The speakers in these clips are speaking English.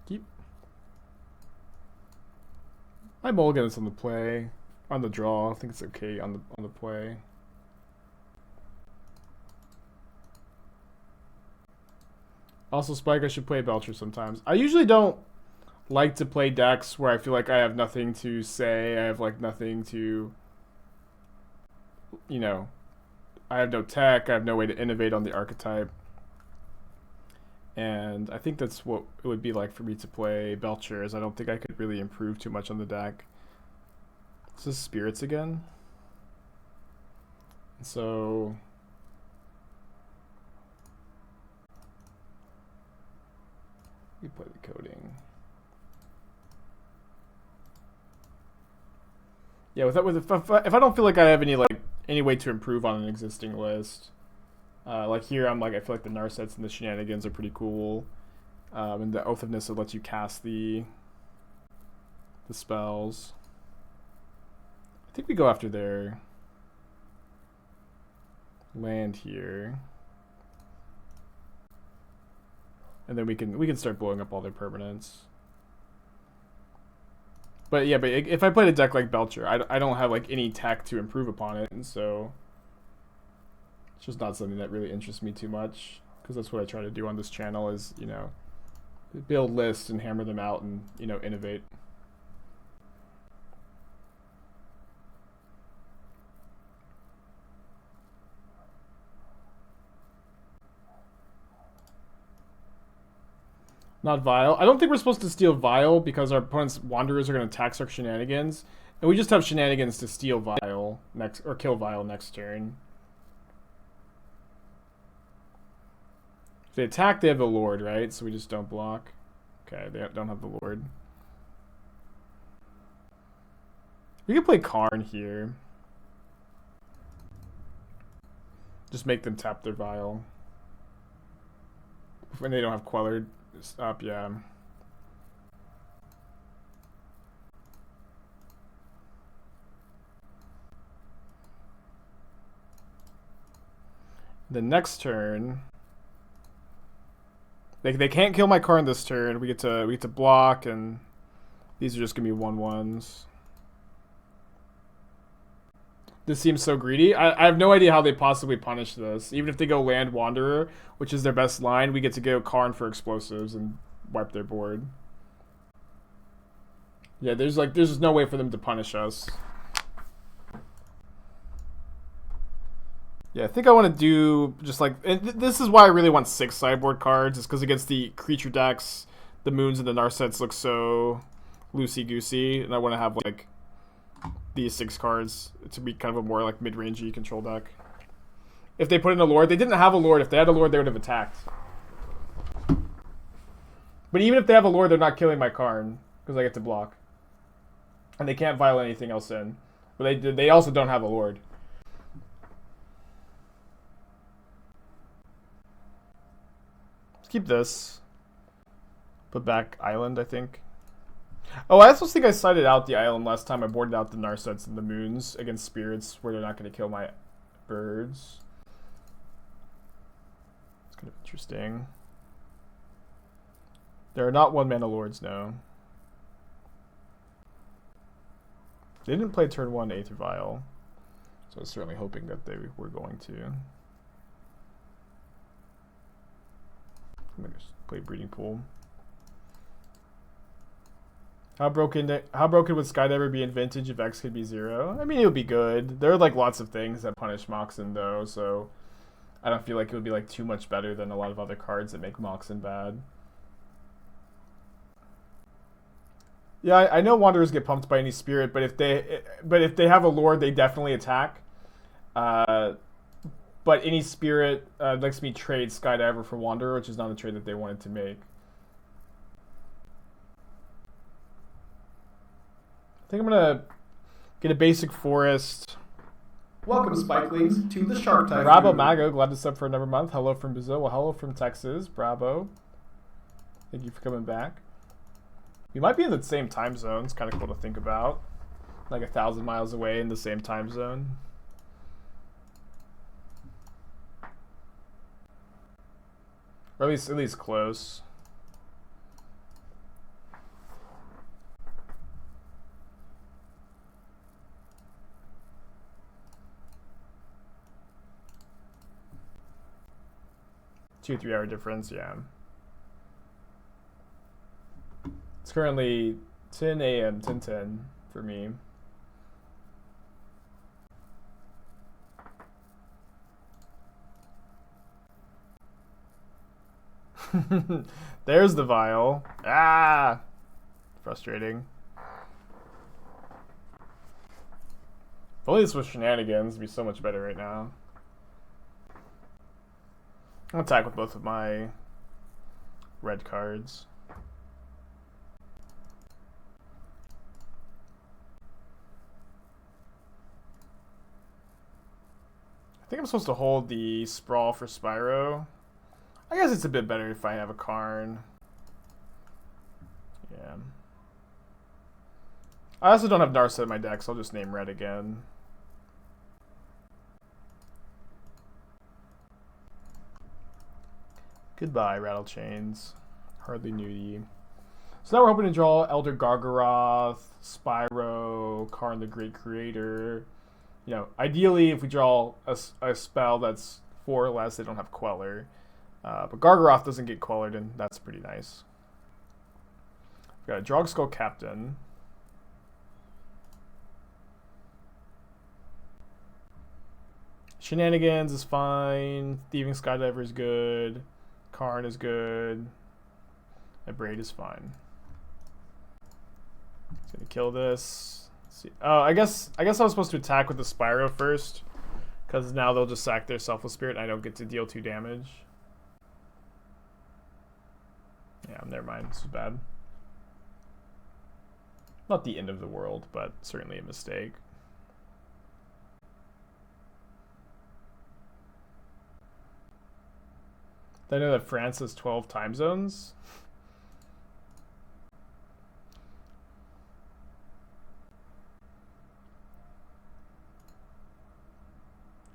Keep. My mulligan is on the play. On the draw. I think it's okay on the play. Also, Spike, I should play Belcher sometimes. I usually don't like to play decks where I feel like I have nothing to say. I have like nothing to, you know, I have no tech. I have no way to innovate on the archetype. And I think that's what it would be like for me to play Belcher, is I don't think I could really improve too much on the deck. This is Spirits again. So we play the Coating. Yeah, if I don't feel like I have any way to improve on an existing list, like here I'm like I feel like the Narsets and the Shenanigans are pretty cool, and the Oath of Nissa lets you cast the spells. I think we go after their land here, and then we can start blowing up all their permanents. But yeah, but if I played a deck like Belcher, I don't have like any tech to improve upon it, and so it's just not something that really interests me too much, because that's what I try to do on this channel is, you know, build lists and hammer them out and, you know, innovate. Not Vile. I don't think we're supposed to steal Vile because our opponent's Wanderers are going to attack our Shenanigans. And we just have Shenanigans to steal Vile next, or kill Vile next turn. If they attack, they have the Lord, right? So we just don't block. Okay, they don't have the Lord. We can play Karn here. Just make them tap their Vile. When they don't have Queller up, yeah. The next turn, they can't kill my Karn this turn. We get to block, and these are just gonna be 1/1s. This seems so greedy. I have no idea how they possibly punish this. Even if they go Land Wanderer, which is their best line, we get to go Karn for explosives and wipe their board. Yeah, there's just no way for them to punish us. Yeah, I think I want to do just like, and this is why I really want 6 sideboard cards, is because against the creature decks, the Moons and the Narsets look so loosey-goosey, and I want to have like these 6 cards to be kind of a more like mid-rangey control deck. If they put in a Lord, they didn't have a Lord. If they had a Lord, they would have attacked. But even if they have a Lord, they're not killing my Karn because I get to block, and they can't vial anything else in. But they also don't have a Lord. Let's keep this. Put back Island, I think. Oh, I also think I sided out the Island last time. I boarded out the Narsets and the Moons against Spirits, where they're not going to kill my birds. It's kind of interesting. There are not 1-mana Lords, no. They didn't play turn 1 Aether Vial, so I was certainly hoping that they were going to. I'm going to just play Breeding Pool. How broken would Skydiver be in Vintage if X could be 0? I mean, it would be good. There are like lots of things that punish Moxen though, so I don't feel like it would be like too much better than a lot of other cards that make Moxen bad. Yeah, I know Wanderers get pumped by any Spirit, but if they have a Lord, they definitely attack. But any Spirit lets me trade Skydiver for Wanderer, which is not a trade that they wanted to make. I think I'm gonna get a basic forest. Welcome, Spikelings, to the Shark Typhoon. Bravo Mago, glad to sub for another month. Hello from Brazil. Well, hello from Texas. Bravo. Thank you for coming back. We might be in the same time zone. It's kind of cool to think about. Like 1,000 miles away in the same time zone. Or at least close. 2-3 hour difference, yeah. It's currently 10 a.m., 10:10 for me. There's the vial. Ah! Frustrating. If only this was Shenanigans, it'd be so much better right now. I'll attack with both of my red cards. I think I'm supposed to hold the Sprawl for Spyro. I guess it's a bit better if I have a Karn. Yeah. I also don't have Narset in my deck, so I'll just name red again. Goodbye, Rattle Chains. Hardly knew ye. So now we're hoping to draw Elder Gargaroth, Spyro, Karn the Great Creator. You know, ideally, if we draw a spell that's 4 or less, they don't have Queller. But Gargaroth doesn't get Quellered, and that's pretty nice. We've got a Drogskull Captain. Shenanigans is fine. Thieving Skydiver is good. Karn is good. Abrade is fine. It's gonna kill this. Let's see. Oh, I guess I was supposed to attack with the Spyro first, because now they'll just sack their Selfless Spirit and I don't get to deal 2 damage. Yeah, never mind. This is bad. Not the end of the world, but certainly a mistake. Did I know that France has 12 time zones?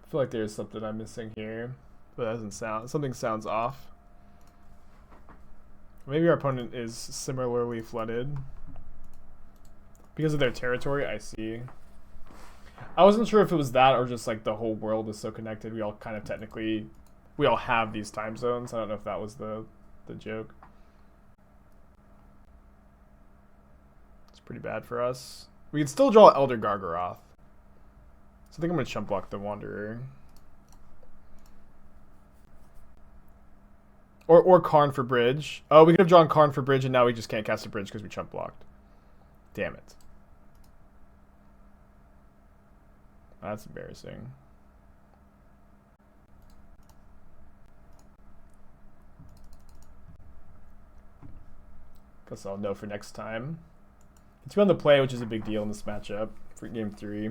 I feel like there's something I'm missing here, but that doesn't sound. Something sounds off. Maybe our opponent is similarly flooded because of their territory. I see. I wasn't sure if it was that or just like the whole world is so connected. We all kind of technically, we all have these time zones. I don't know if that was the joke. It's pretty bad for us. We can still draw Elder Gargaroth. So I think I'm going to chump block the Wanderer. Or Karn for Bridge. Oh, we could have drawn Karn for Bridge and now we just can't cast a Bridge because we chump blocked. Damn it. That's embarrassing. Guess I'll know for next time. It's on the play, which is a big deal in this matchup for game 3.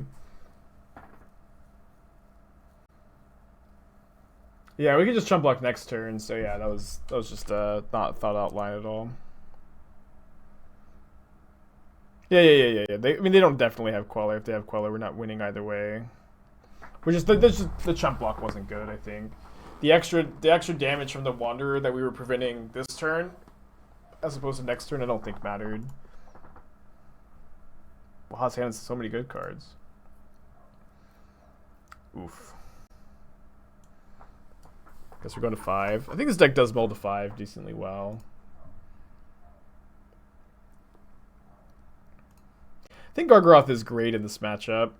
Yeah, we could just chump block next turn. So yeah, that was just not thought out line at all. Yeah. I mean, they don't definitely have Queller. If they have Queller, we're not winning either way. We're just the chump block wasn't good. I think the extra damage from the Wanderer that we were preventing this turn, as opposed to next turn, I don't think mattered. Well, Haas has so many good cards. Oof. Guess we're going to 5. I think this deck does mull to 5 decently well. I think Gargaroth is great in this matchup.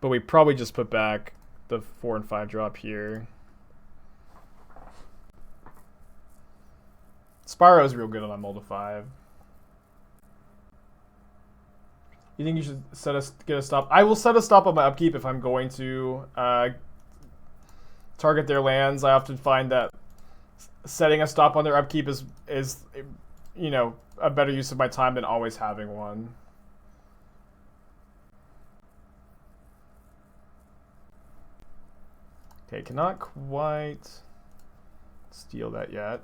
But we probably just put back the 4 and 5 drop here. Spyro is real good on mull to 5. You think you should get a stop? I will set a stop on my upkeep if I'm going to target their lands. I often find that setting a stop on their upkeep is you know, a better use of my time than always having one. Okay, cannot quite steal that yet.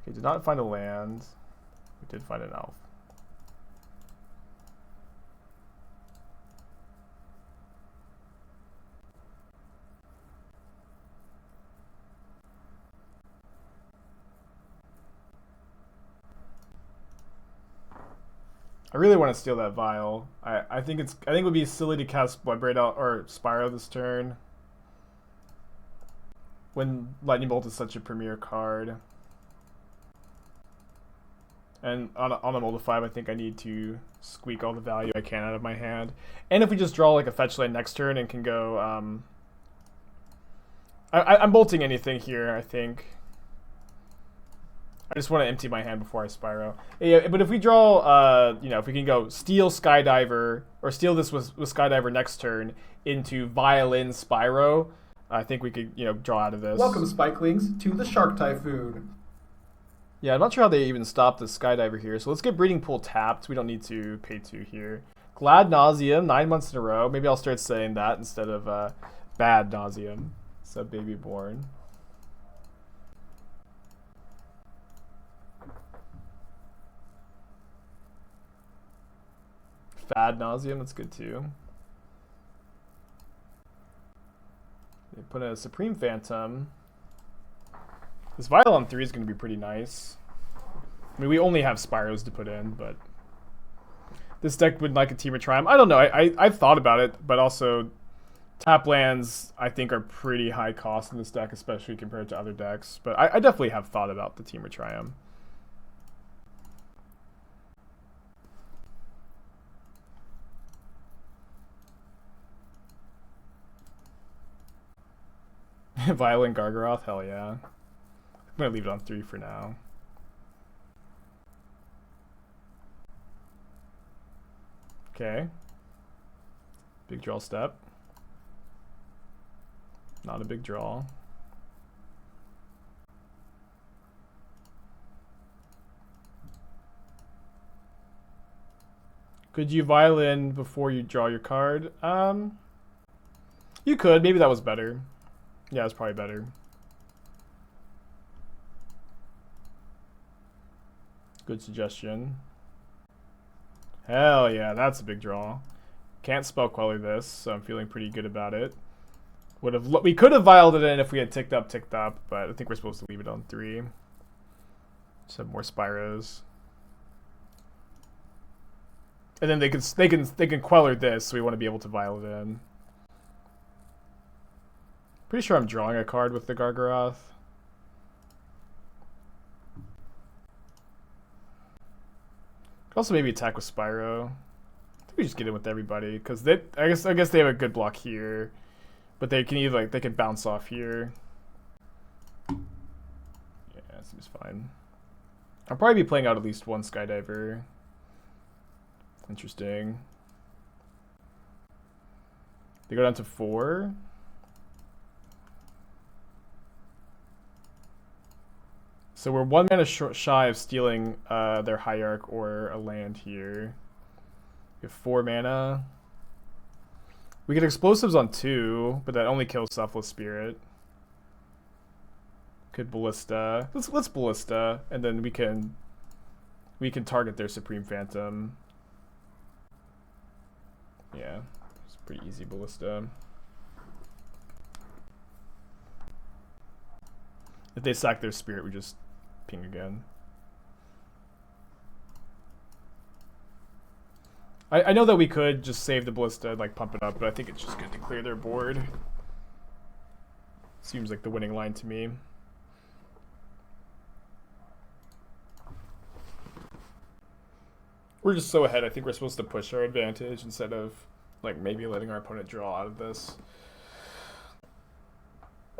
Okay, did not find a land. We did find an elf. I really want to steal that vial. I think it would be silly to cast Bloodbraid out or Spyro this turn. when Lightning Bolt is such a premier card. And on a Mold of 5, I think I need to squeak all the value I can out of my hand. And if we just draw like a fetch land next turn and can go... I'm bolting anything here, I think. I just want to empty my hand before I Spyro. Yeah, but if we draw, you know, if we can go steal Skydiver, or steal this with Skydiver next turn into Violin Spyro, I think we could, you know, draw out of this. Welcome, Spikelings, to the Shark Typhoon. Yeah, I'm not sure how they even stopped the Skydiver here, so let's get Breeding Pool tapped. We don't need to pay 2 here. Glad Nauseum, 9 months in a row. Maybe I'll start saying that instead of Bad Nauseum. So Baby Born. Fad Nauseum, that's good too. They put a Supreme Phantom. This Violon 3 is going to be pretty nice. I mean, we only have Spyros to put in, but this deck would like a Temur Triumph. I don't know. I've thought about it, but also tap lands I think are pretty high cost in this deck, especially compared to other decks. But I definitely have thought about the Temur Triumph. Violent Gargaroth, hell yeah. I'm gonna leave it on 3 for now. Okay. Big draw step. Not a big draw. Could you violin before you draw your card? You could. Maybe that was better. Yeah, it's probably better. Good suggestion. Hell yeah, that's a big draw. Can't spell queller this, so I'm feeling pretty good about it. We could have violed it in if we had ticked up, but I think we're supposed to leave it on 3. Just have more Spyros. And then they can queller this, so we want to be able to viol it in. Pretty sure I'm drawing a card with the Gargaroth. Could also maybe attack with Spyro. I think we just get in with everybody because I guess they have a good block here, but they can either they can bounce off here. Yeah, seems fine. I'll probably be playing out at least one Skydiver. Interesting. They go down to 4. So we're 1 mana shy of stealing their Hierarch or a land here. We have 4 mana. We get explosives on 2, but that only kills Selfless Spirit. Could Ballista. Let's Ballista, and then we can target their Supreme Phantom. Yeah, it's pretty easy Ballista. If they sack their Spirit, we just ping again. I know that we could just save the Ballista, pump it up, but I think it's just good to clear their board. Seems like the winning line to me. We're just so ahead, I think we're supposed to push our advantage instead of maybe letting our opponent draw out of this.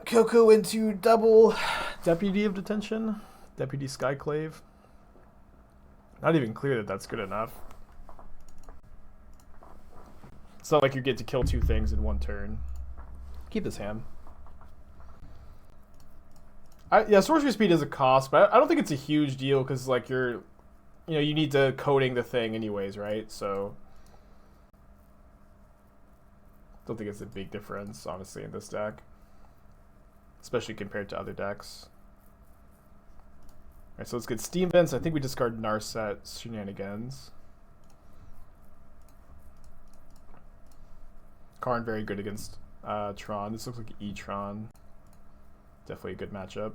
Coco into double Deputy of Detention. Deputy Skyclave. Not even clear that that's good enough. It's not like you get to kill 2 things in 1 turn. Keep this hand. Yeah, sorcery speed is a cost, but I don't think it's a huge deal because you need to coding the thing anyways, right? So don't think it's a big difference, honestly, in this deck, especially compared to other decks. All right, so let's get Steam Vents. I think we discard Narset Shenanigans. Karn very good against Tron. This looks like E-Tron. Definitely a good matchup.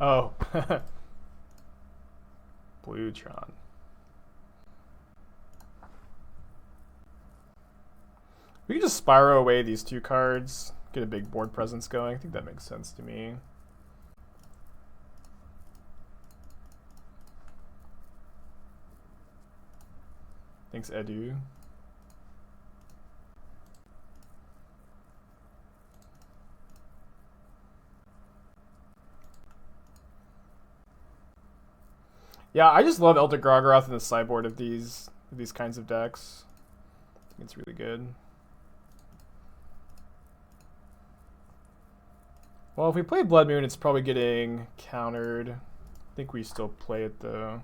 Oh. Blue Tron. We can just Spyro away these 2 cards, get a big board presence going. I think that makes sense to me. Thanks, Edu. Yeah, I just love Elder Gargaroth in the sideboard of these kinds of decks. I think it's really good. Well, if we play Blood Moon, it's probably getting countered. I think we still play it though.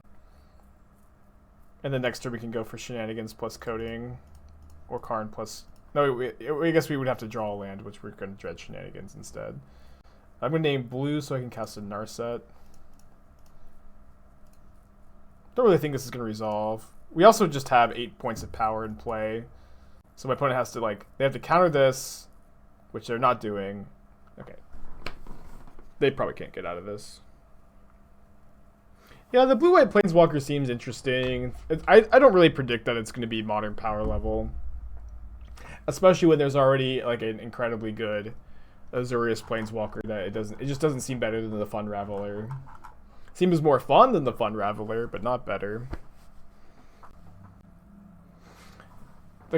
And then next turn we can go for Shenanigans plus Coating, or Karn plus. No, I guess we would have to draw a land, which we're going to dread Shenanigans instead. I'm going to name blue so I can cast a Narset. Don't really think this is going to resolve. We also just have 8 points of power in play, so my opponent has to they have to counter this, which they're not doing. Okay, they probably can't get out of this. Yeah, the blue-white Planeswalker seems interesting. I don't really predict that it's going to be modern power level, especially when there's already an incredibly good Azorius Planeswalker that it just doesn't seem better than the Fun Raveler. Seems more fun than the Fun Raveler, but not better.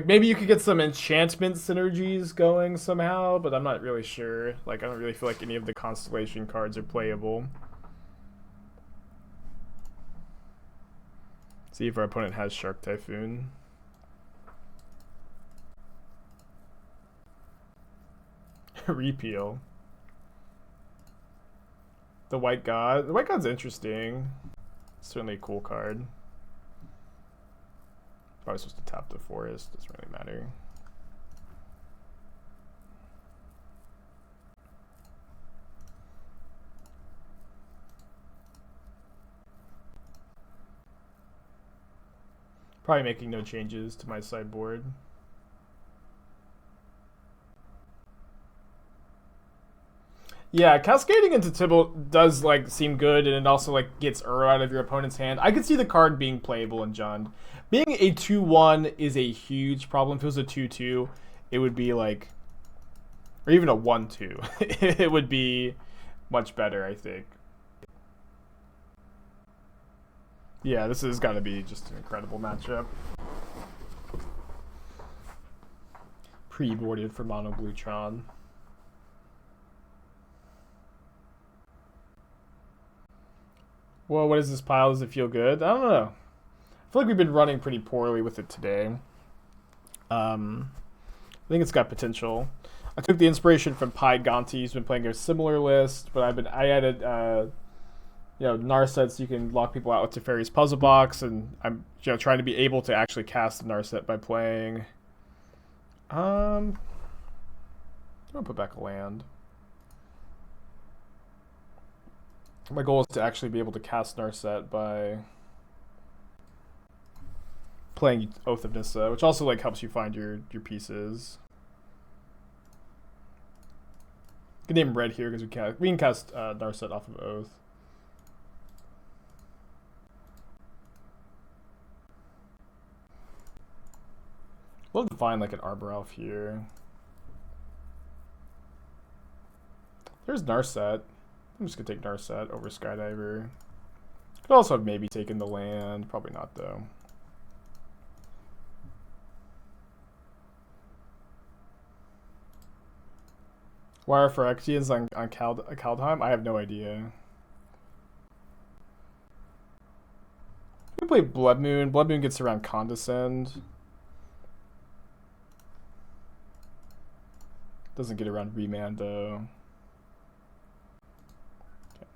Maybe you could get some enchantment synergies going somehow, but I'm not really sure. I don't really feel like any of the Constellation cards are playable. See if our opponent has Shark Typhoon. Repeal. The White God. The White God's interesting. It's certainly a cool card. Probably supposed to tap the forest. Doesn't really matter. Probably making no changes to my sideboard. Yeah, cascading into Tibble does seem good, and it also gets Ur out of your opponent's hand. I could see the card being playable in Jund. Being a 2/1 is a huge problem. If it was a 2/2, it would be or even a 1/2. It would be much better, I think. Yeah, this has got to be just an incredible matchup. Pre-boarded for Mono Blue Tron. Well, what is this pile? Does it feel good? I don't know. I feel like we've been running pretty poorly with it today. I think it's got potential. I took the inspiration from Pi Gonti. He's been playing a similar list, but I added Narset so you can lock people out with Teferi's Puzzle Box, and I'm trying to be able to actually cast Narset by playing. I'm gonna put back a land. My goal is to actually be able to cast Narset by playing Oath of Nissa, which also helps you find your pieces. You can name red here because we can cast Narset off of Oath. Love to find an Arbor Elf here. There's Narset. I'm just gonna take Narset over Skydiver. Could also have maybe taken the land. Probably not though. Why are Phyrexians on Kaldheim? I have no idea. We can play Blood Moon. Blood Moon gets around Condescend. Doesn't get around Remand though. Okay.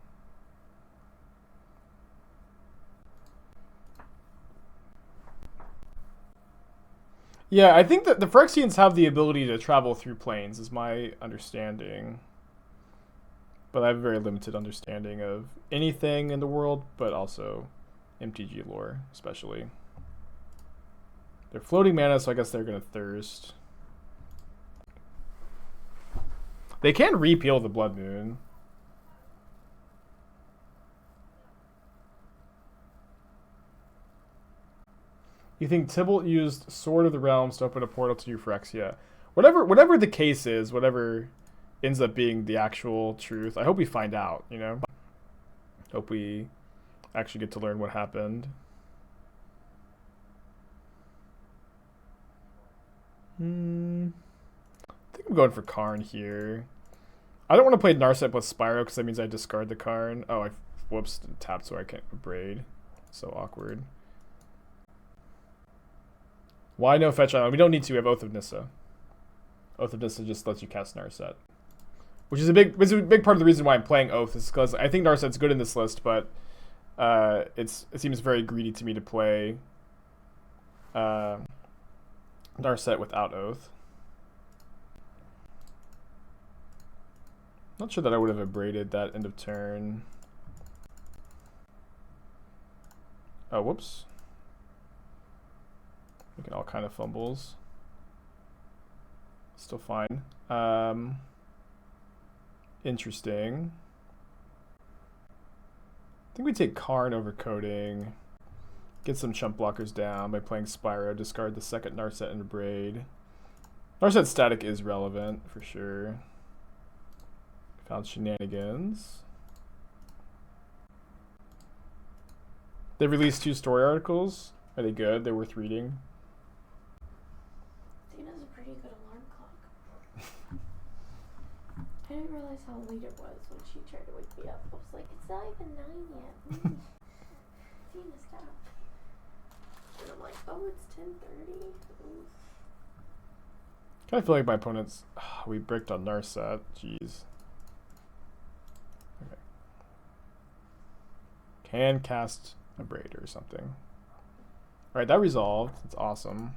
Yeah, I think that the Phyrexians have the ability to travel through planes, is my understanding. But I have a very limited understanding of anything in the world, but also MTG lore, especially. They're floating mana, so I guess they're going to thirst. They can repeal the Blood Moon. You think Tybalt used Sword of the Realms to open a portal to Euphyrexia? Whatever the case is, whatever ends up being the actual truth, I hope we find out, you know? Hope we actually get to learn what happened. I think I'm going for Karn here. I don't want to play Narset plus Spyro because that means I discard the Karn. Oh, I whoops, tapped so I can't Abrade. So awkward. Why no fetch island? We don't need to. We have Oath of Nissa. Oath of Nissa just lets you cast Narset. Which is a big part of the reason why I'm playing Oath is because I think Narset's good in this list, but it seems very greedy to me to play Narset without Oath. Not sure that I would have abraded that end of turn. Oh, whoops. Making all kind of fumbles. Still fine. Interesting. I think we take Karn over Coating. Get some chump blockers down by playing Spyro. Discard the second Narset and Abrade. Narset static is relevant for sure. Found Shenanigans. They released 2 story articles. Are they good? They're worth reading. Dana's a pretty good alarm clock. I didn't realize how late it was when she tried to wake me up. I was like, it's not even 9 yet. Dana, stop. And I'm like, oh, it's 10:30. Kind of feel like my opponents... we bricked on Narset. Jeez. Okay. Can cast Abrade or something. Alright, that resolved. That's awesome.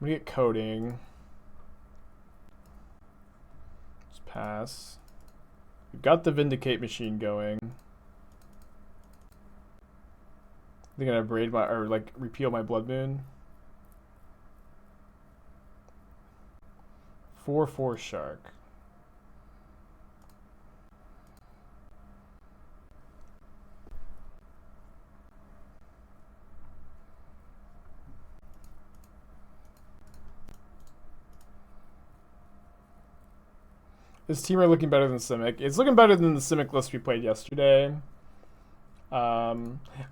We get Coating. Just pass. We've got the Vindicate machine going. They're gonna Abrade my, or like repeal my Blood Moon. 4/4 Shark. Is Temur looking better than Simic? It's looking better than the Simic list we played yesterday. I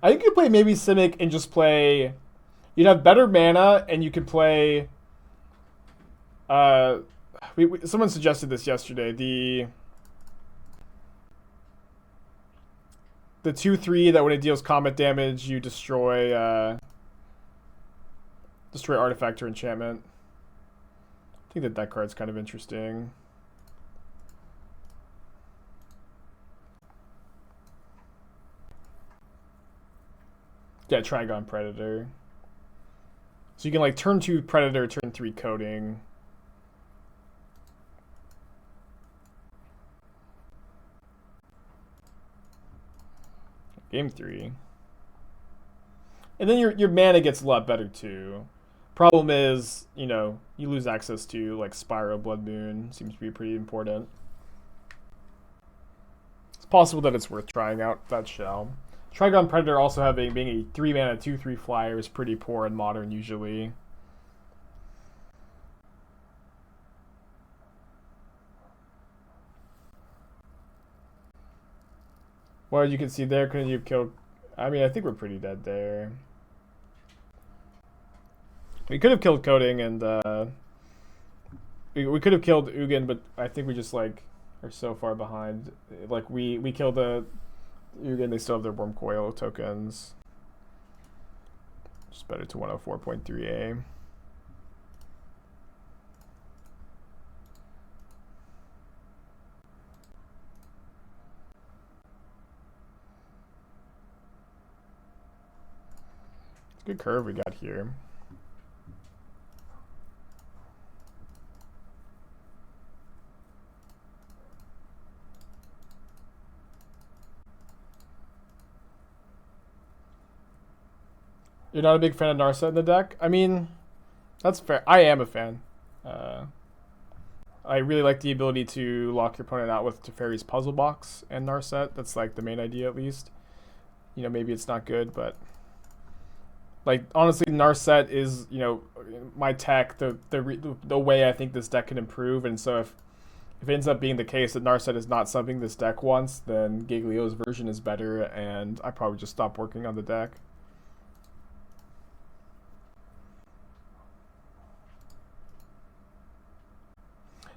think you could play maybe Simic and just play... You'd have better mana and you could play... someone suggested this yesterday. The 2/3 that when it deals combat damage, you destroy artifact or enchantment. I think that card's kind of interesting. Yeah, Trigon Predator. So you can like turn 2 Predator, turn 3 Coating. Game 3. And then your mana gets a lot better too. Problem is, you know, you lose access to like Spyro Blood Moon. Seems to be pretty important. It's possible that it's worth trying out that shell. Trigon Predator also being a 3 mana 2/3 flyer is pretty poor in Modern usually. Well, you can see there, couldn't you have killed... I mean, I think we're pretty dead there. We could have killed Coating and we could have killed Ugin, but I think we just like are so far behind. Like we killed the Ugin, they still have their Wurmcoil tokens. Just better to 104.3A. It's a good curve we got here. You're not a big fan of Narset in the deck? I mean, that's fair. I am a fan. I really like the ability to lock your opponent out with Teferi's Puzzle Box and Narset. That's like the main idea at least. You know, maybe it's not good, but... Like, honestly, Narset is, you know, my tech, the way I think this deck can improve, and so if it ends up being the case that Narset is not something this deck wants, then Giglio's version is better, and I probably just stop working on the deck.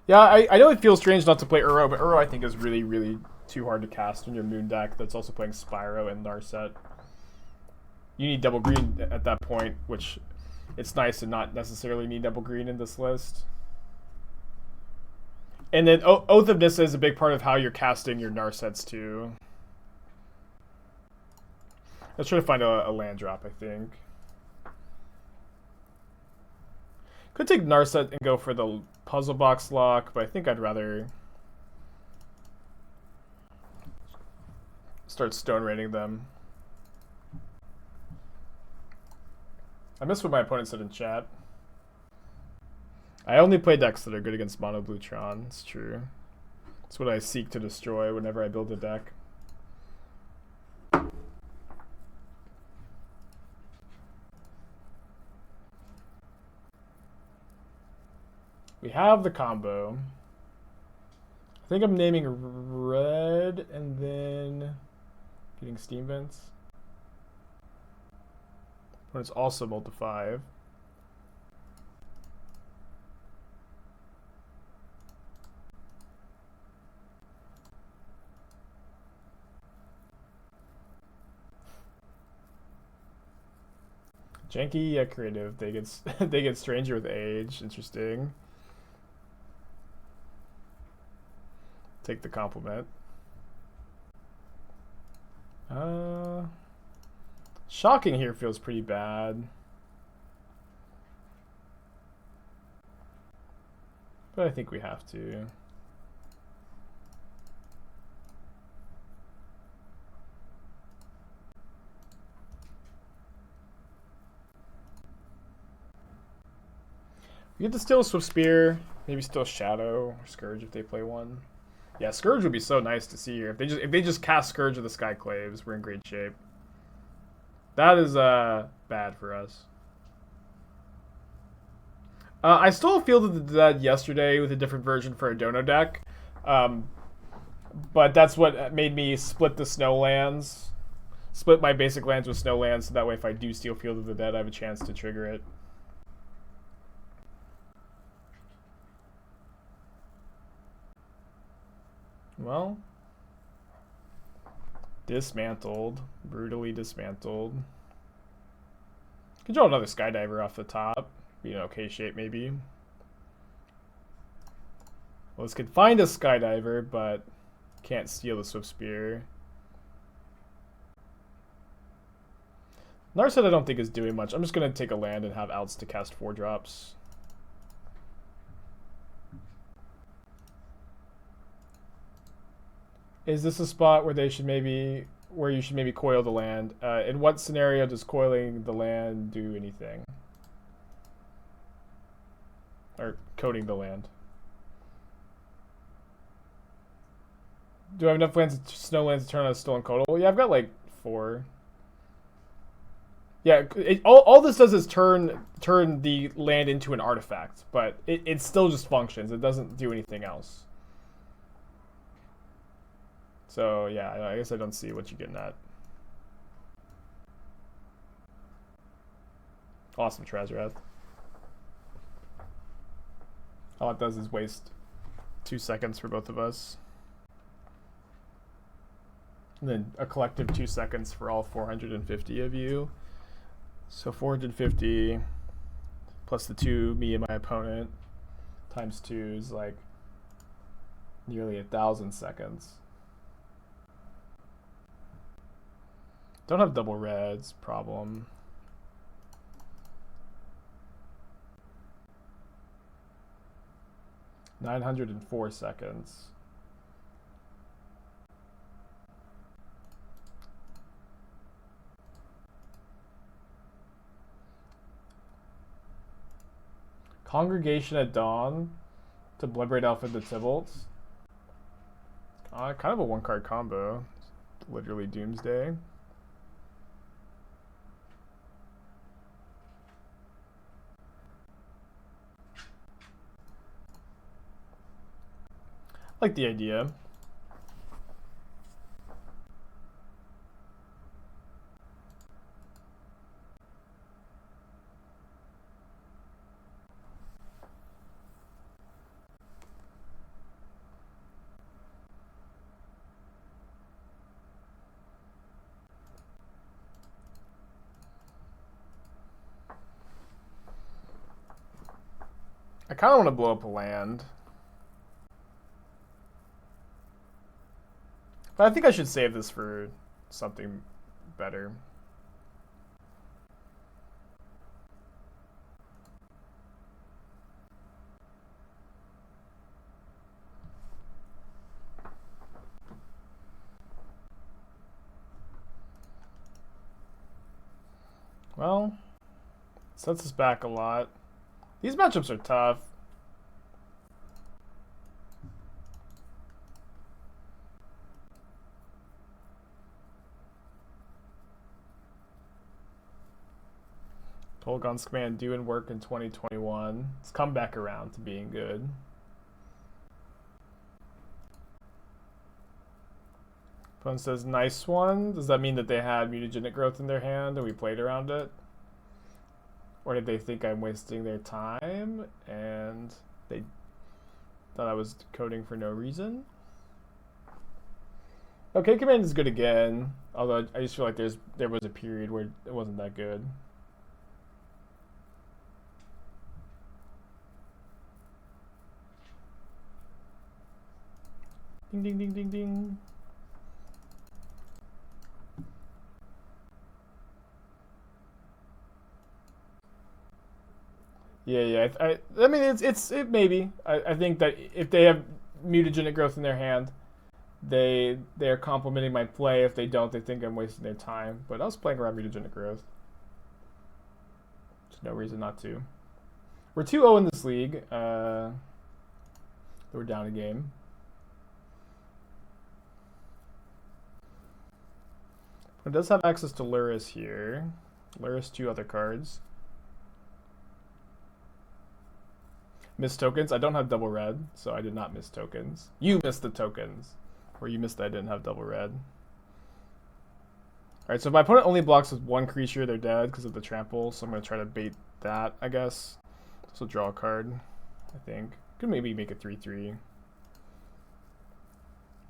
Yeah, I know it feels strange not to play Uro, but Uro I think is really, really too hard to cast in your Moon deck that's also playing Spyro and Narset. You need double green at that point, which it's nice to not necessarily need double green in this list. And then Oath of Nissa is a big part of how you're casting your Narsets too. Let's try to find a land drop, I think. Could take Narset and go for the puzzle box lock, but I think I'd rather start stone raining them. I missed what my opponent said in chat. I only play decks that are good against Mono Blue Tron. It's true. It's what I seek to destroy whenever I build a deck. We have the combo. I think I'm naming red and then getting Steam Vents. But it's also multi-5. Janky, yeah, creative. They get they get stranger with age. Interesting. Take the compliment. Shocking here feels pretty bad. But I think we have to. We get to steal Swift Spear, maybe steal Shadow or Scourge if they play one. Yeah, Scourge would be so nice to see here. If they just cast Scourge of the Skyclaves, we're in great shape. That is bad for us. I stole Field of the Dead yesterday with a different version for a Dono deck. But that's what made me split the Snowlands. Split my basic lands with Snowlands, so that way if I do steal Field of the Dead, I have a chance to trigger it. Well, dismantled, brutally dismantled. Could draw another Skydiver off the top. Be in okay shape, maybe. Well, this could find a Skydiver, but can't steal the Swift Spear. Narset I don't think is doing much. I'm just going to take a land and have outs to cast 4-drops. Is this a spot where you should maybe coil the land? In what scenario does coiling the land do anything? Or coating the land? Do I have enough lands, Snowlands to turn on a Stolen Coatl? Yeah, I've got like 4. Yeah, all this does is turn the land into an artifact, but it still just functions. It doesn't do anything else. So, yeah, I guess I don't see what you're getting at. Awesome, Trazerath. All it does is waste 2 seconds for both of us. And then a collective 2 seconds for all 450 of you. So 450 plus the 2, me and my opponent, times 2 is like nearly 1,000 seconds. Don't have double reds, problem. $904 seconds. Congregation at Dawn to Blibberate Elf into Tybalt's. Kind of a 1-card combo. Literally Doomsday. like the idea. I kind of want to blow up a land. But I think I should save this for something better. Well, sets us back a lot. These matchups are tough. Tolgon's command doing work in 2021. It's come back around to being good. Opponent says, nice one. Does that mean that they had mutagenic growth in their hand and we played around it? Or did they think I'm wasting their time and they thought I was coding for no reason? Okay, command is good again. Although I just feel like there was a period where it wasn't that good. Ding ding ding ding ding. Yeah. I mean, it maybe. I think that if they have mutagenic growth in their hand, they're complimenting my play. If they don't, they think I'm wasting their time. But I was playing around mutagenic growth. There's no reason not to. We're 2-0 in this league. We're down a game. It does have access to Luris here. Luris, 2 other cards. Missed tokens. I don't have double red, so I did not miss tokens. You missed the tokens. Or you missed that I didn't have double red. Alright, so if my opponent only blocks with 1 creature, they're dead because of the trample, so I'm going to try to bait that, I guess. So draw a card, I think. Could maybe make a 3-3.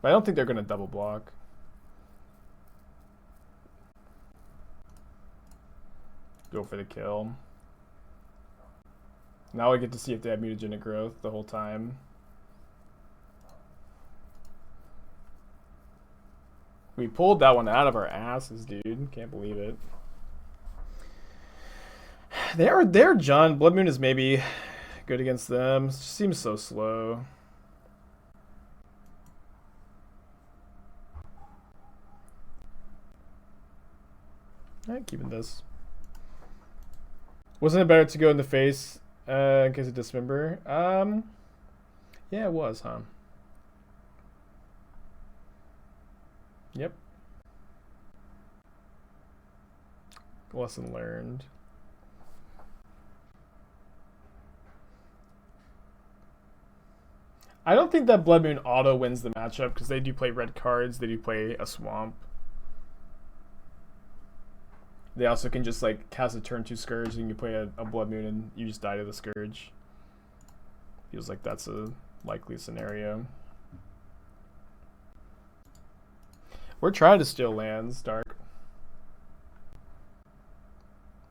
But I don't think they're going to double block. Go for the kill. Now I get to see if they have mutagenic growth the whole time. We pulled that one out of our asses, dude. Can't believe it. They're John. Blood Moon is maybe good against them. It just seems so slow. Alright, keeping this. Wasn't it better to go in the face in case of dismember? Yeah, it was, huh? Yep. Lesson learned. I don't think that Blood Moon auto wins the matchup because they do play red cards. They do play a swamp. They also can just like cast a turn 2 Scourge and you play a Blood Moon and you just die to the Scourge. Feels like that's a likely scenario. We're trying to steal lands, Dark.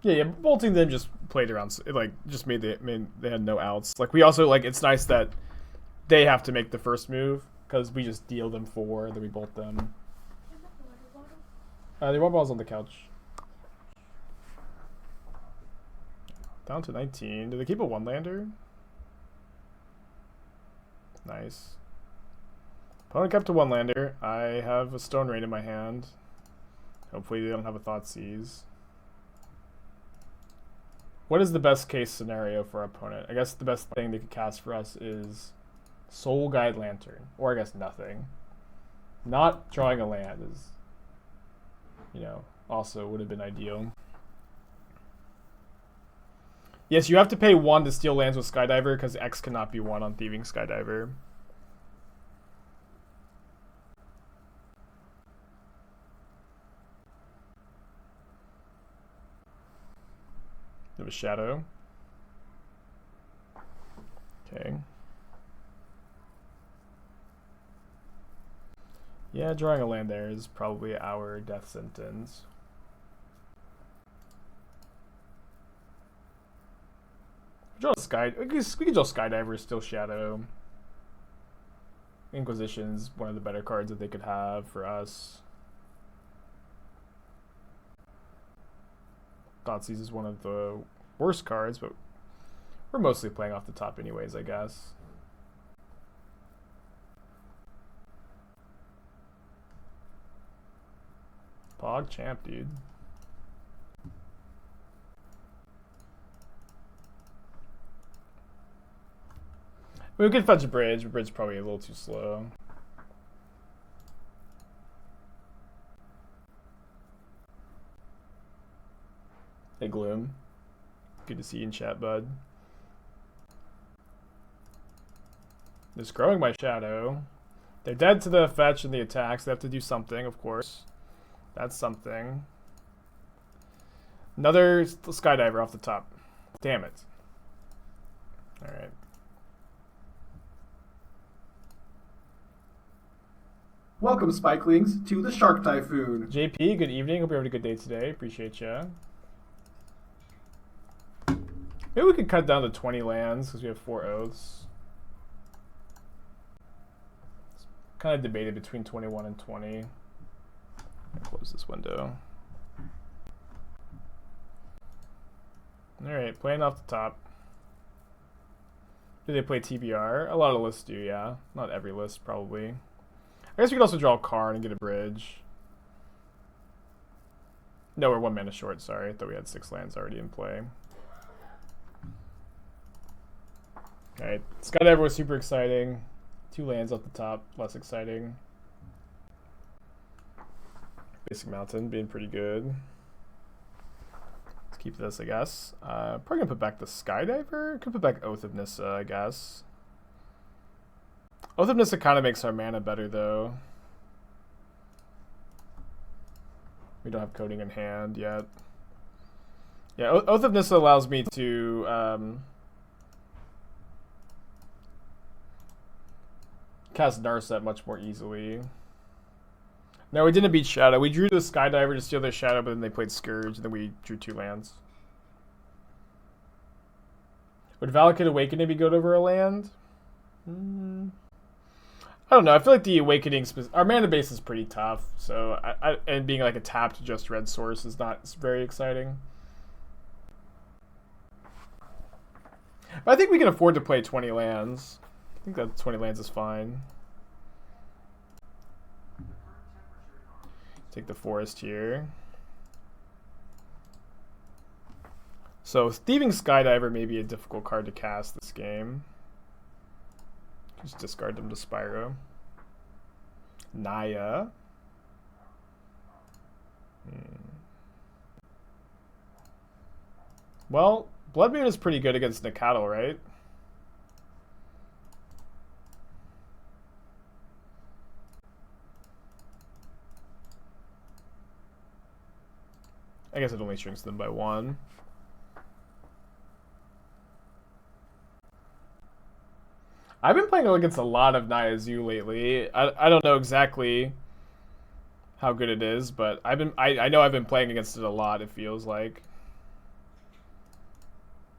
Yeah, bolting them just played around. It like just made they had no outs. Like we also like it's nice that they have to make the first move because we just deal them 4, then we bolt them. The water ball's on the couch. Down to 19. Do they keep a 1-lander? Nice. Opponent kept a 1-lander. I have a Stone Rain in my hand. Hopefully they don't have a Thoughtseize. What is the best case scenario for our opponent? I guess the best thing they could cast for us is Soul Guide Lantern. Or I guess nothing. Not drawing a land is, you know, also would have been ideal. Yes, you have to pay 1 to steal lands with Skydiver because X cannot be 1 on Thieving Skydiver. of a shadow. Okay. Yeah, drawing a land there is probably our death sentence. Draw a sky. We can draw Skydiver, still shadow. Inquisition's one of the better cards that they could have for us. Thoughtseize is one of the worst cards, but we're mostly playing off the top anyways, I guess. Pog champ, dude. We could fetch a bridge, but bridge is probably a little too slow. Hey Gloom. Good to see you in chat, bud. Just growing my shadow. They're dead to the fetch and the attacks. They have to do something, of course. That's something. Another Skydiver off the top. Damn it. Alright. Welcome, Spikelings, to the Shark Typhoon. JP, good evening. Hope you're having a good day today. Appreciate ya. Maybe we could cut down to 20 lands because we have 4 oaths. It's kind of debated between 21 and 20. Close this window. Alright, playing off the top. Do they play TBR? A lot of lists do, yeah. Not every list, probably. I guess we could also draw a Karn and get a bridge. No, we're 1 mana short, sorry. I thought we had 6 lands already in play. Alright, Skydiver was super exciting. 2 lands off the top, less exciting. Basic Mountain being pretty good. Let's keep this, I guess. Probably gonna put back the Skydiver. Could put back Oath of Nissa, I guess. Oath of Nissa kind of makes our mana better, though. We don't have Coating in hand yet. Yeah, Oath of Nissa allows me to cast Narset much more easily. No, we didn't beat Shadow. We drew the Skydiver to steal their Shadow, but then they played Scourge, and then we drew 2 lands. Would Valakut Awakening be good over a land? I don't know. I feel like the Awakening... Our mana base is pretty tough, so... and being like a tapped just red source is not very exciting. But I think we can afford to play 20 lands. I think that 20 lands is fine. Take the forest here. So Thieving Skydiver may be a difficult card to cast this game. Just discard them to Spyro. Naya. Well, Blood Moon is pretty good against Nacatl, right? I guess it only shrinks them by 1. I've been playing against a lot of Naya Zoo lately. I don't know exactly how good it is, but I know I've been playing against it a lot, it feels like.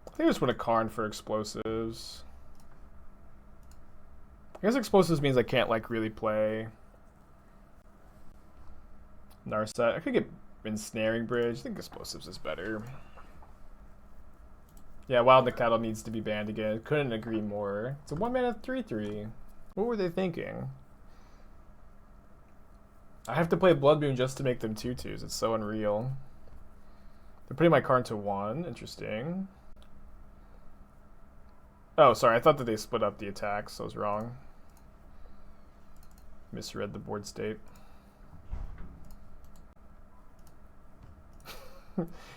I think I just want a Karn for explosives. I guess explosives means I can't like really play Narset. I could get Ensnaring Bridge. I think explosives is better. Yeah, Wild Nacatl needs to be banned again. Couldn't agree more. It's a 1 mana 3/3. What were they thinking? I have to play Blood Moon just to make them 2/2s. It's so unreal. They're putting my Karn to 1. Interesting. Oh, sorry. I thought that they split up the attacks. I was wrong. Misread the board state.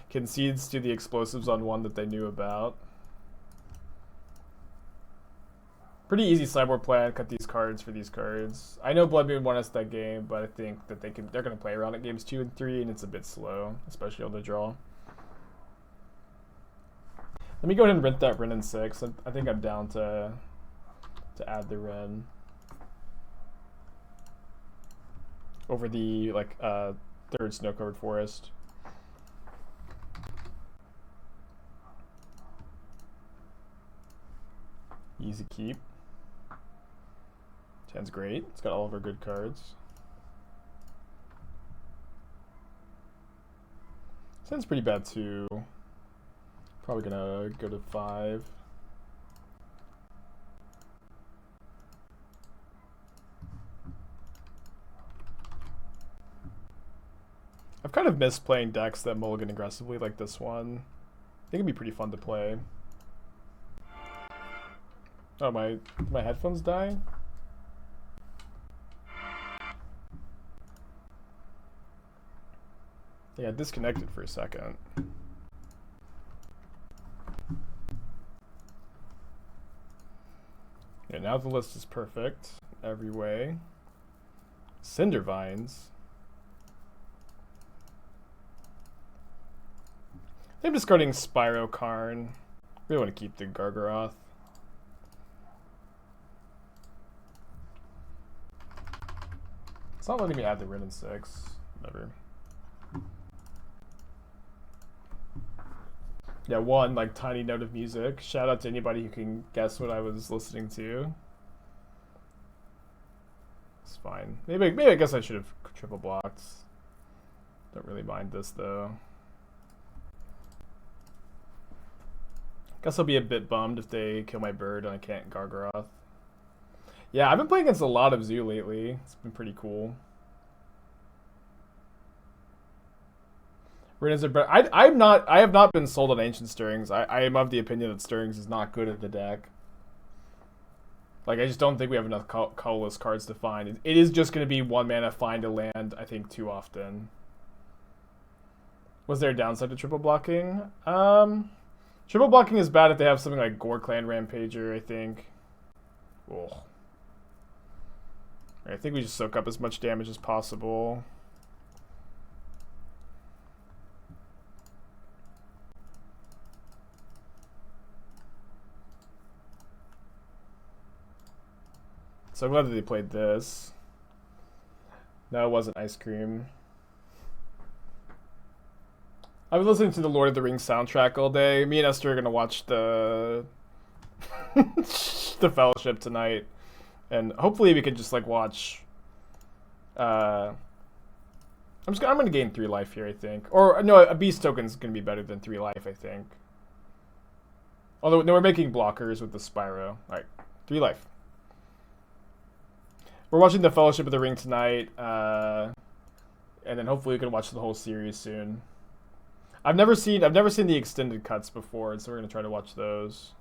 Concedes to the explosives on 1 that they knew about. Pretty easy sideboard plan. Cut these cards for these cards. I know Blood Moon won us that game, but I think that they're going to play around at games 2 and 3, and it's a bit slow, especially on the draw. Let me go ahead and rent that Ren in 6. I think I'm down to add the Ren over the like third snow-covered forest. Easy keep. 10's great. It's got all of our good cards. 10's pretty bad too. Probably gonna go to 5. I've kind of missed playing decks that mulligan aggressively like this one. I think it'd be pretty fun to play. Oh, my headphones die? Yeah, disconnected for a second. Yeah, now the list is perfect every way. Cinder Vines. I'm discarding Spyro Karn. Really want to keep the Gargaroth. It's not letting me add the Ren in 6. Whatever. Yeah, one like tiny note of music. Shout out to anybody who can guess what I was listening to. It's fine. Maybe I guess I should have triple blocked. Don't really mind this though. Guess I'll be a bit bummed if they kill my bird and I can't Gargaroth. Yeah, I've been playing against a lot of Zoo lately. It's been pretty cool. I have not been sold on Ancient Stirrings. I am of the opinion that Stirrings is not good at the deck. Like, I just don't think we have enough colorless cards to find. It is just going to be 1 mana find a land, I think, too often. Was there a downside to triple blocking? Triple blocking is bad if they have something like Gore Clan Rampager, I think. Ugh. I think we just soak up as much damage as possible. So I'm glad that they played this. No, it wasn't ice cream. I was listening to the Lord of the Rings soundtrack all day. Me and Esther are gonna watch the the Fellowship tonight, and hopefully we can just like watch. I'm gonna gain 3 life here, I think. Or no, a beast token's gonna be better than 3 life, I think. Although no, we're making blockers with the Spyro. All right, 3 life. We're watching the Fellowship of the Ring tonight, and then hopefully we can watch the whole series soon. I've never seen the extended cuts before, so we're gonna try to watch those.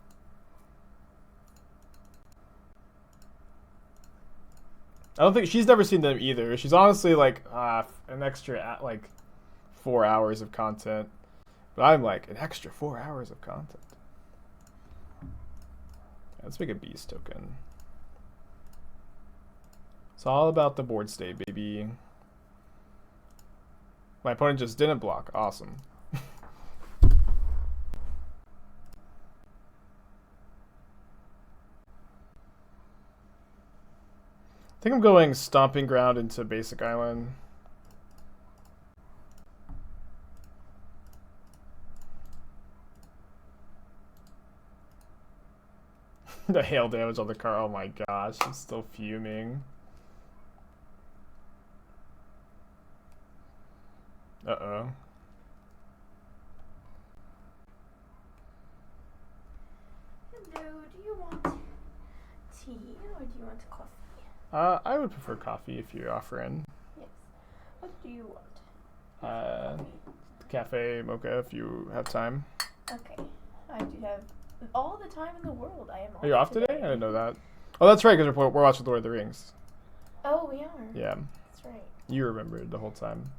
I don't think she's never seen them either. She's honestly like an extra like 4 hours of content, but I'm like an extra 4 hours of content. Let's make a beast token. It's all about the board state, baby. My opponent just didn't block. Awesome. I think I'm going Stomping Ground into Basic Island. The hail damage on the car. Oh my gosh, I'm still fuming. Uh-oh. Hello, do you want tea or do you want coffee? I would prefer coffee if you're offering. Yes. What do you want? Cafe mocha if you have time. Okay. I do have all the time in the world. I am off. Are you off today? I didn't know that. Oh, that's right, because we're watching Lord of the Rings. Oh, we are. Yeah. That's right. You remembered the whole time.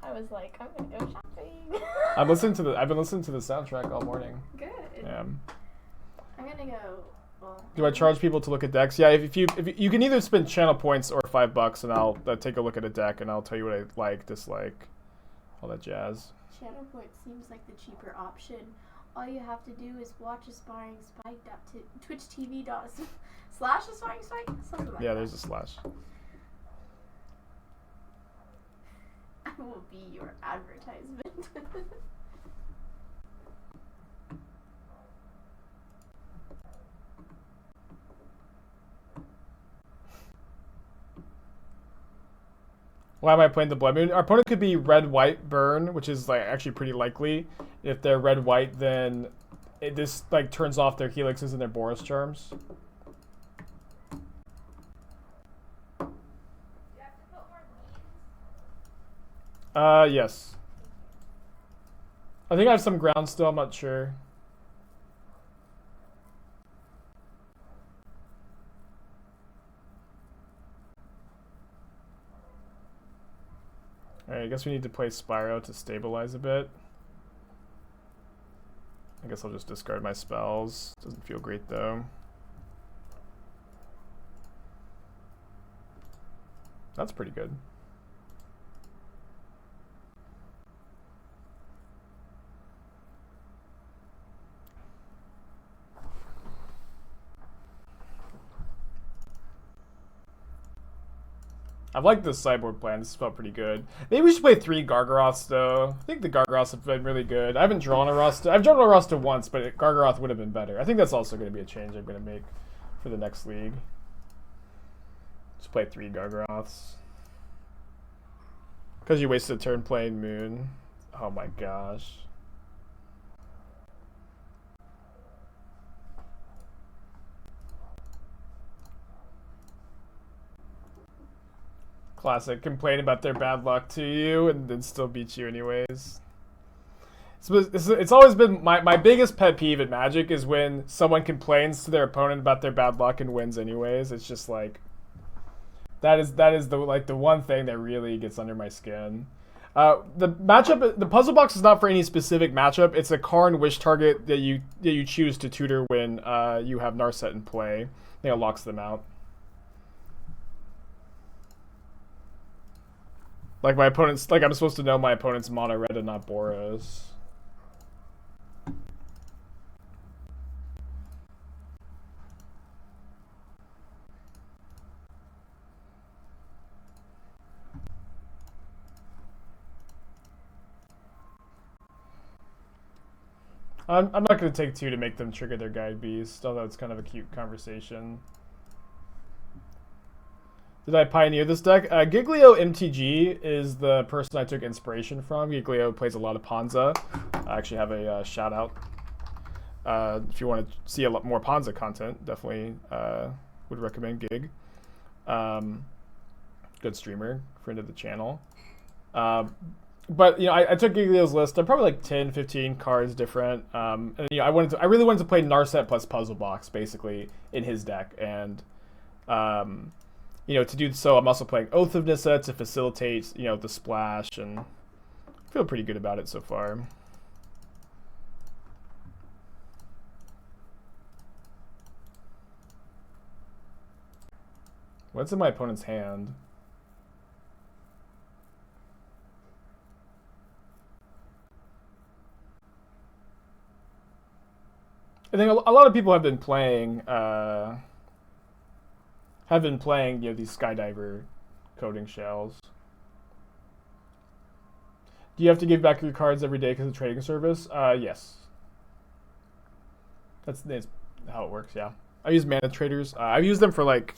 I was like, I'm gonna go shopping. I've been listening to the soundtrack all morning. Good. Yeah. I'm gonna go. Well, Do I charge people to look at decks? Yeah, if you can either spend channel points or $5, and I'll take a look at a deck and I'll tell you what I like, dislike, all that jazz. Channel Point seems like the cheaper option. All you have to do is watch Aspiring Spike to twitch.tv/aspiring spike, something like that. Yeah, there's a slash. I will be your advertisement. Why am I playing the Blood Moon? Our opponent could be red-white burn, which is like actually pretty likely. If they're red-white, then this like turns off their helixes and their Boros charms. Yes. I think I have some ground still, I'm not sure. Alright, I guess we need to play Spyro to stabilize a bit. I guess I'll just discard my spells. Doesn't feel great though. That's pretty good. I've liked this sideboard plan. This felt pretty good. Maybe we should play 3 Gargaroths, though. I think the Gargaroths have been really good. I haven't drawn Arasta. I've drawn Arasta once, but Gargaroth would have been better. I think that's also going to be a change I'm going to make for the next league. Just play 3 Gargaroths. Because you wasted a turn playing Moon. Oh my gosh. Classic. Complain about their bad luck to you and then still beat you anyways. It's always been my biggest pet peeve at Magic is when someone complains to their opponent about their bad luck and wins anyways. It's just like that is the one thing that really gets under my skin. The matchup, the puzzle box is not for any specific matchup. It's a Karn wish target that you choose to tutor when you have Narset in play. I think it locks them out. Like my opponent's, like I'm supposed to know my opponent's mono red and not Boros. I'm not going to take 2 to make them trigger their Guide Beast, although it's kind of a cute conversation. Did I pioneer this deck? Giglio MTG is the person I took inspiration from. Giglio plays a lot of Ponza. I actually have a shout out. If you want to see a lot more Ponza content, definitely would recommend Gig. Good streamer, friend of the channel. But you know, I took Giglio's list. I'm probably like 10, 15 cards different. And you know, I really wanted to play Narset plus Puzzle Box basically in his deck, and you know, to do so, I'm also playing Oath of Nissa to facilitate, you know, the splash, and I feel pretty good about it so far. What's in my opponent's hand? I think a lot of people have been playing, you know, these Skydiver coating shells. Do you have to give back your cards every day because of trading service? Yes. That's how it works, yeah. I use Mana Traders. I've used them for like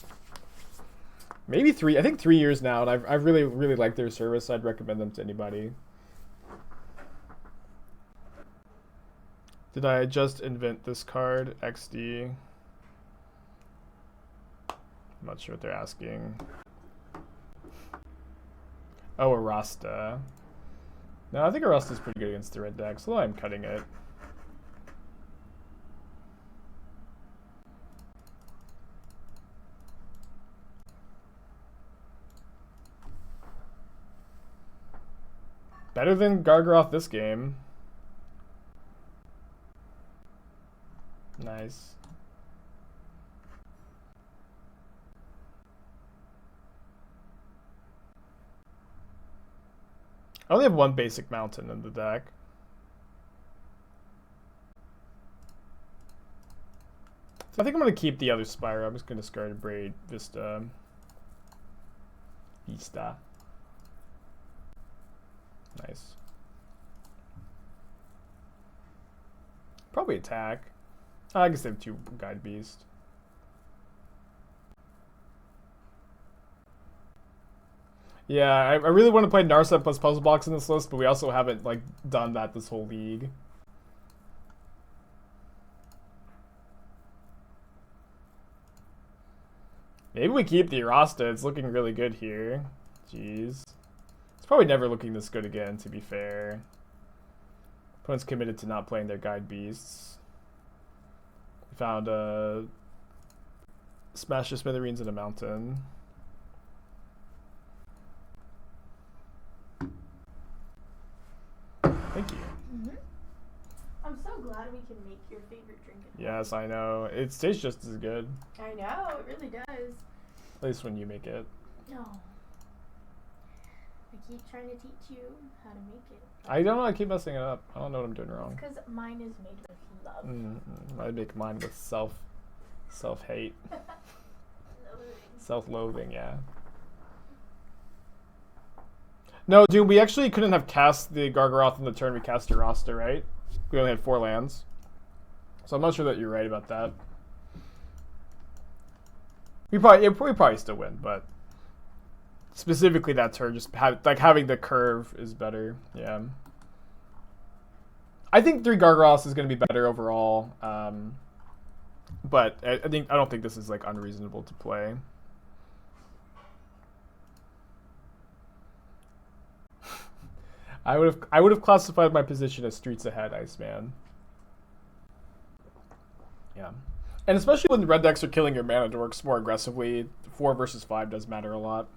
maybe 3 years now, and I've really, really liked their service. I'd recommend them to anybody. Did I just invent this card? XD. I'm not sure what they're asking. Oh, Arasta. No, I think Arasta's pretty good against the red decks, although I'm cutting it. Better than Gargaroth this game. Nice. I only have one basic mountain in the deck. I think I'm going to keep the other Spyro. I'm just going to discard Abrade Vista. Nice. Probably attack. I guess they have 2 Guide Beast. Yeah, I really want to play Narset plus Puzzle Box in this list, but we also haven't like done that this whole league. Maybe we keep the Arasta. It's looking really good here. Jeez. It's probably never looking this good again, to be fair. Opponent's committed to not playing their Guide Beasts. We found a Smash the Smithereens in a mountain. Thank you. I'm so glad we can make your favorite drink. Yes, I know. It tastes just as good. I know, it really does. At least when you make it. No. I keep trying to teach you how to make it. I don't know. I keep messing it up. I don't know what I'm doing wrong. Because mine is made with love. I make mine with self-hate. Self-loathing, yeah. No, dude, we actually couldn't have cast the Gargaroth in the turn we cast Arasta, right? We only had 4 lands. So I'm not sure that you're right about that. We probably still win, but specifically that turn, just having the curve is better. Yeah. I think 3 Gargaroths is going to be better overall, but I don't think this is like unreasonable to play. I would have classified my position as streets ahead, Iceman. Yeah. And especially when the red decks are killing your mana dorks more aggressively, 4 versus 5 does matter a lot.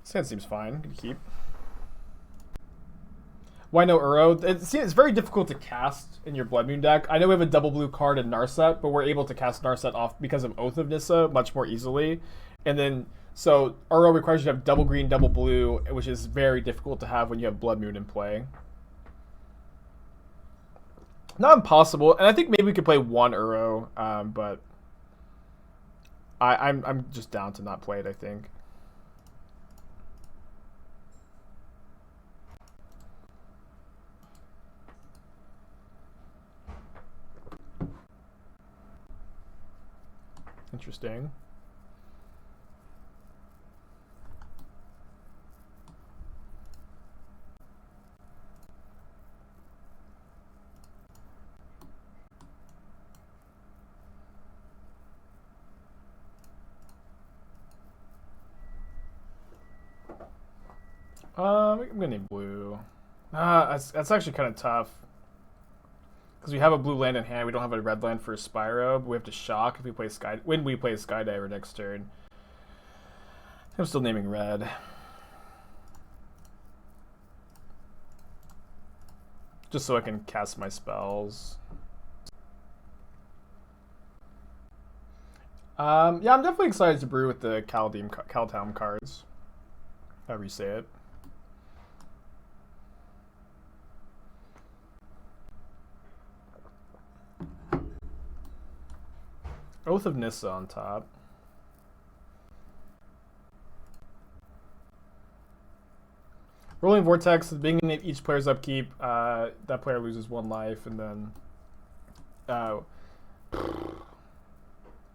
This hand seems fine. Good keep. Why no Uro? It's very difficult to cast in your Blood Moon deck. I know we have a double blue card in Narset, but we're able to cast Narset off because of Oath of Nissa much more easily. And then, so Uro requires you to have double green, double blue, which is very difficult to have when you have Blood Moon in play. Not impossible, and I think maybe we could play 1 Uro, but I'm just down to not play it, I think. Interesting. I'm gonna need blue. That's actually kind of tough. Because we have a blue land in hand, we don't have a red land for a Spyro, but we have to shock if we play when we play Skydiver next turn. I'm still naming red. Just so I can cast my spells. Yeah, I'm definitely excited to brew with the Kaldheim cards. However you say it. Oath of Nissa on top. Rolling Vortex, at the beginning of each player's upkeep, that player loses 1 life, and then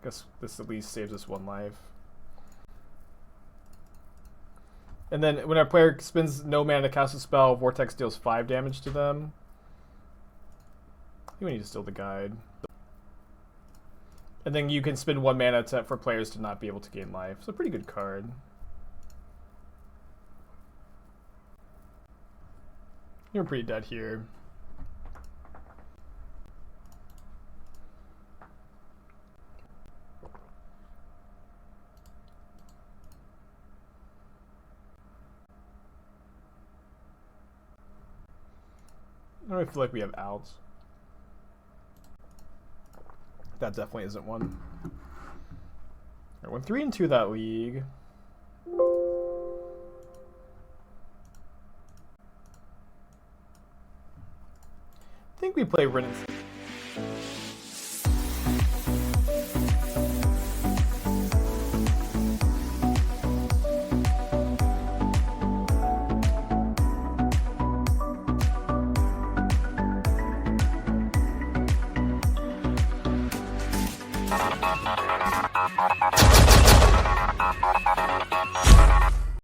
guess this at least saves us 1 life. And then when our player spends no mana to cast a spell, Vortex deals 5 damage to them. I think we need to steal the guide. And then you can spend 1 mana for players to not be able to gain life. It's a pretty good card. You're pretty dead here. I don't feel like we have outs. That definitely isn't one. I went 3-2 that league. think we play Renaissance.